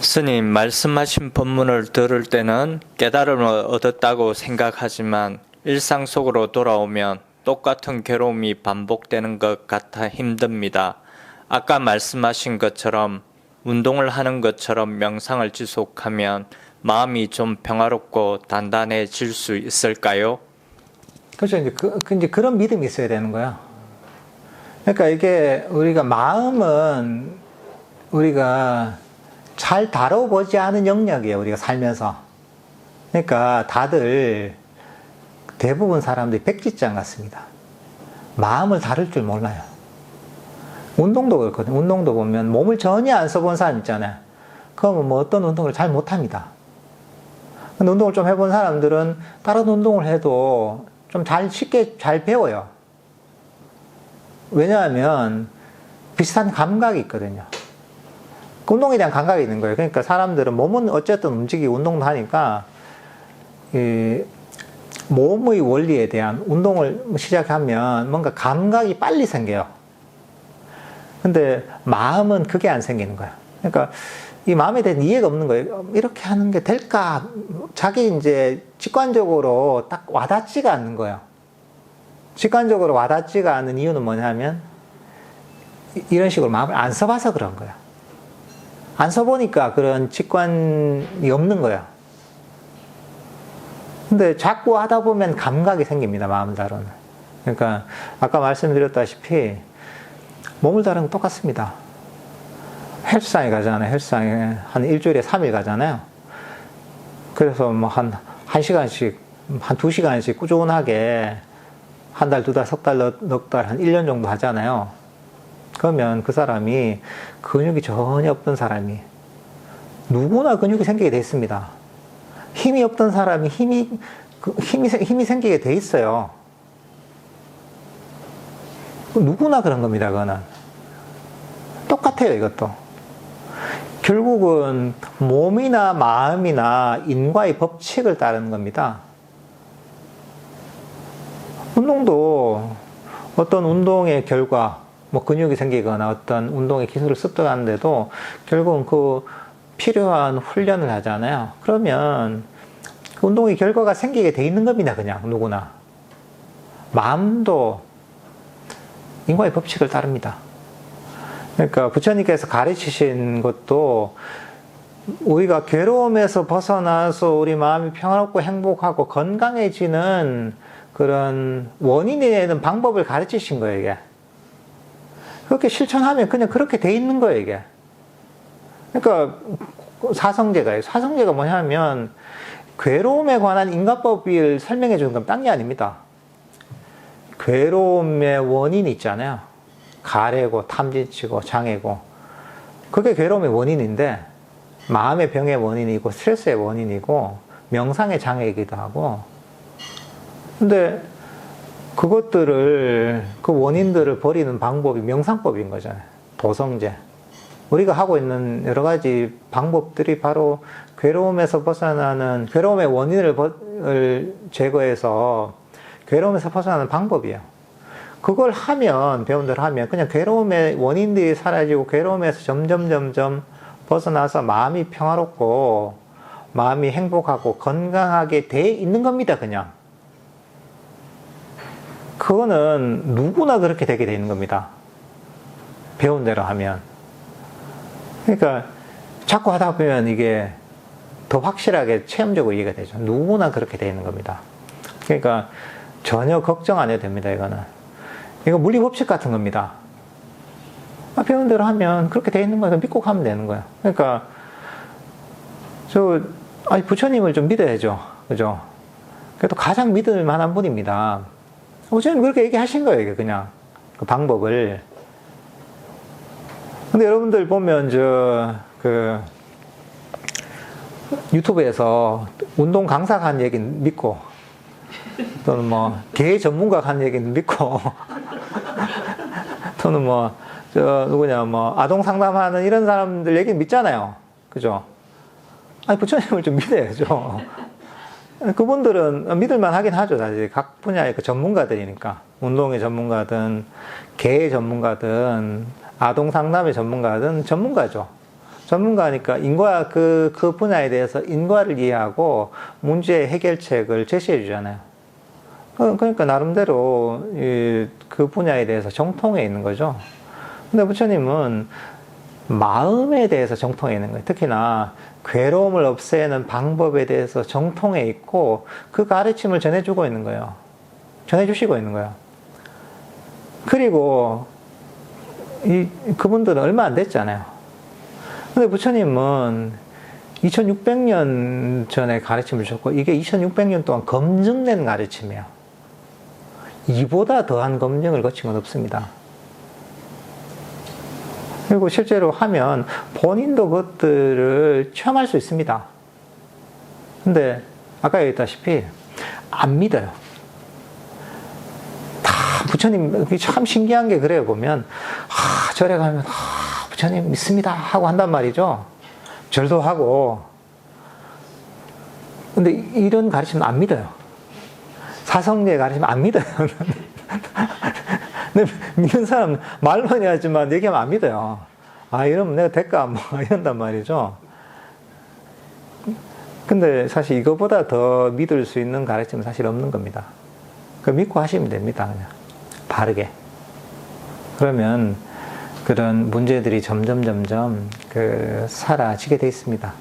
스님, 말씀하신 법문을 들을 때는 깨달음을 얻었다고 생각하지만 일상 속으로 돌아오면 똑같은 괴로움이 반복되는 것 같아 힘듭니다. 아까 말씀하신 것처럼 운동을 하는 것처럼 명상을 지속하면 마음이 좀 평화롭고 단단해질 수 있을까요? 그렇죠. 이제 그런 믿음이 있어야 되는 거야. 그러니까 이게 우리가 마음은 우리가 잘 다뤄보지 않은 영역이에요. 우리가 살면서. 그러니까 다들 대부분 사람들이 백지장 같습니다. 마음을 다룰 줄 몰라요. 운동도 그렇거든요. 운동도 보면 몸을 전혀 안 써본 사람 있잖아요. 그러면 뭐 어떤 운동을 잘 못합니다. 근데 운동을 좀 해본 사람들은 다른 운동을 해도 좀 쉽게 잘 배워요. 왜냐하면 비슷한 감각이 있거든요. 운동에 대한 감각이 있는 거예요. 그러니까 사람들은 몸은 어쨌든 움직이고 운동도 하니까 이 몸의 원리에 대한 운동을 시작하면 뭔가 감각이 빨리 생겨요. 근데 마음은 그게 안 생기는 거예요. 그러니까 이 마음에 대한 이해가 없는 거예요. 이렇게 하는 게 될까? 자기 이제 직관적으로 딱 와닿지가 않는 거예요. 직관적으로 와닿지가 않는 이유는 뭐냐면 이런 식으로 마음을 안 써봐서 그런 거예요. 안 써보니까 그런 직관이 없는 거예요. 근데 자꾸 하다 보면 감각이 생깁니다. 마음을 다루는. 그러니까 아까 말씀드렸다시피 몸을 다루는 건 똑같습니다. 헬스장에 가잖아요. 헬스장에 한 일주일에 3일 가잖아요. 그래서 뭐 한 1시간씩, 한 2시간씩 꾸준하게 한 달, 2달, 석 달, 넉 달, 한 1년 정도 하잖아요. 그러면 그 사람이 근육이 전혀 없던 사람이 누구나 근육이 생기게 돼 있습니다. 힘이 없던 사람이 힘이 생기게 돼 있어요. 누구나 그런 겁니다. 그거는 똑같아요. 이것도 결국은 몸이나 마음이나 인과의 법칙을 따르는 겁니다. 운동도 어떤 운동의 결과, 뭐 근육이 생기거나 어떤 운동의 기술을 습득하는데도 결국은 그 필요한 훈련을 하잖아요. 그러면 그 운동의 결과가 생기게 돼 있는 겁니다. 그냥 누구나. 마음도 인과의 법칙을 따릅니다. 그러니까 부처님께서 가르치신 것도 우리가 괴로움에서 벗어나서 우리 마음이 평화롭고 행복하고 건강해지는 그런 원인이 되는 방법을 가르치신 거예요. 이게. 그렇게 실천하면 그냥 그렇게 돼 있는 거예요. 이게. 그러니까 사성제가요. 사성제가 뭐냐면 괴로움에 관한 인과법을 설명해 주는 건 딴 게 아닙니다. 괴로움의 원인이 있잖아요. 가래고 탐진치고 장애고 그게 괴로움의 원인인데 마음의 병의 원인이고 스트레스의 원인이고 명상의 장애이기도 하고 근데 그 원인들을 버리는 방법이 명상법인 거잖아요. 도성제. 우리가 하고 있는 여러 가지 방법들이 바로 괴로움에서 벗어나는, 괴로움의 원인을 제거해서 괴로움에서 벗어나는 방법이에요. 그걸 하면, 배운대로 하면, 그냥 괴로움의 원인들이 사라지고 괴로움에서 점점 벗어나서 마음이 평화롭고, 마음이 행복하고 건강하게 돼 있는 겁니다, 그냥. 그거는 누구나 그렇게 되게 되는 겁니다. 배운 대로 하면. 그러니까 자꾸 하다 보면 이게 더 확실하게 체험적으로 이해가 되죠. 누구나 그렇게 되는 겁니다. 그러니까 전혀 걱정 안 해도 됩니다. 이거 물리법칙 같은 겁니다. 배운 대로 하면 그렇게 돼 있는 거예요. 믿고 가면 되는 거예요. 그러니까 부처님을 좀 믿어야죠. 그죠? 그래도 가장 믿을 만한 분입니다. 부처님 그렇게 얘기하신 거예요. 이게 그냥 그 방법을. 근데 여러분들 보면 유튜브에서 운동 강사가 한 얘기는 믿고 또는 뭐 개 전문가가 한 얘기는 믿고 또는 아동 상담하는 이런 사람들 얘기는 믿잖아요. 그죠? 부처님을 좀 믿어야죠. 그분들은 믿을만 하긴 하죠. 사실 각 분야의 그 전문가들이니까. 운동의 전문가든, 개의 전문가든, 아동 상담의 전문가든 전문가죠. 전문가니까 인과 그 분야에 대해서 인과를 이해하고 문제 해결책을 제시해 주잖아요. 그러니까 나름대로 그 분야에 대해서 정통해 있는 거죠. 근데 부처님은 마음에 대해서 정통해 있는 거예요. 특히나 괴로움을 없애는 방법에 대해서 정통해 있고 그 가르침을 전해주고 있는 거예요. 전해주시고 있는 거예요. 그리고 그분들은 얼마 안 됐잖아요. 근데 부처님은 2600년 전에 가르침을 주셨고 이게 2600년 동안 검증된 가르침이에요. 이보다 더한 검증을 거친 건 없습니다. 그리고 실제로 하면 본인도 그것들을 체험할 수 있습니다. 근데 아까 얘기했다시피 안 믿어요. 다 부처님 참 신기한 게 그래요. 보면 절에 가면 부처님 믿습니다 하고 한단 말이죠. 절도 하고. 근데 이런 가르침은 안 믿어요. 사성제 가르치면 안 믿어요. 근데 믿는 사람 말만 하지만 얘기하면 안 믿어요. 이러면 내가 될까? 뭐 이런단 말이죠. 근데 사실 이거보다 더 믿을 수 있는 가르침은 사실 없는 겁니다. 그 믿고 하시면 됩니다. 그냥 바르게. 그러면 그런 문제들이 점점 사라지게 돼 있습니다.